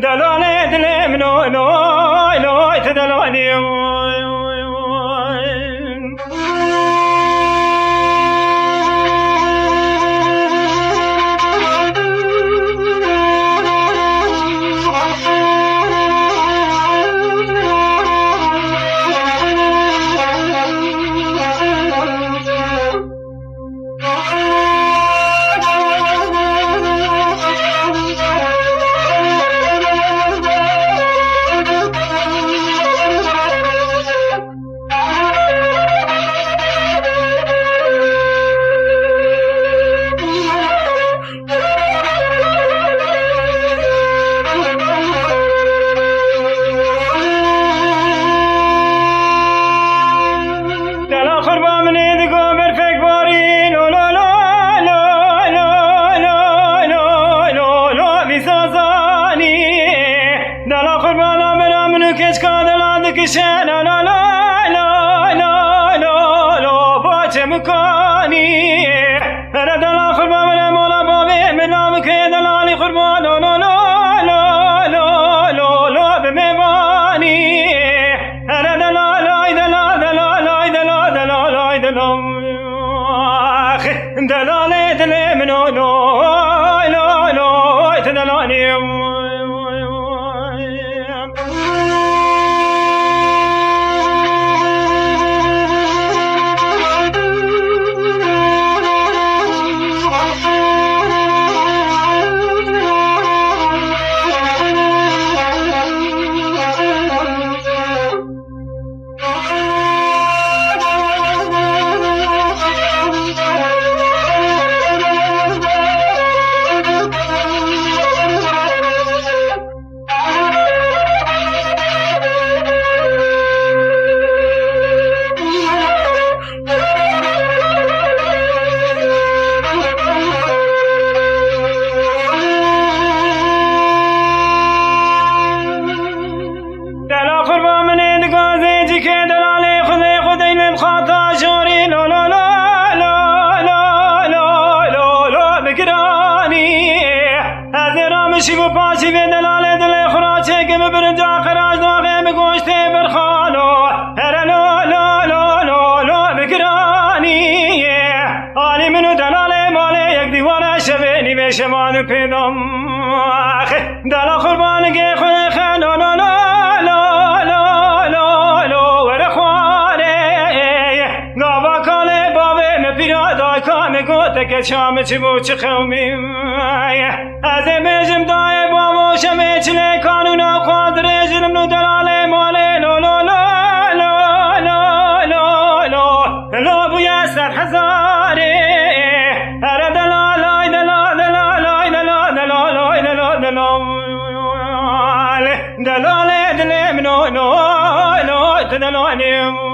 دلاني دلم نو نو نو تدلاني لا لا لا لا لا لا لا باتمكاني رد الآخر بابنا مولا بابي من نامك دلالي خربان لا لا لا لا لا لا لا بمباني رد لا لا لا لا لا لا لا لا لا دلالي دلي منو لا لا لا تدلاني شیو پاسی و دلاله دل خراچه که برنجا خراج داغه گوشته برخانو هر لا لا لا لا لا بگرانی آلی منو دلاله ماله یک دیوانه شبه نیمه شمان پیدم دلا قربان که خود خانا لا لا لا لا لا لا ور خوانه گاوا کاله بابه مپیرادا کام گوته که شام چی بو چی خومی از بیشم دای بابا شمی چله کانونا خواهد رجلم نو دلاله ماله لا لا لا لا لا لا لا لا بویا سر هزاره هر دلالای دلال دلالای دلال دلالای دلال دلال دلاله دلم نو نو نو تدلانیم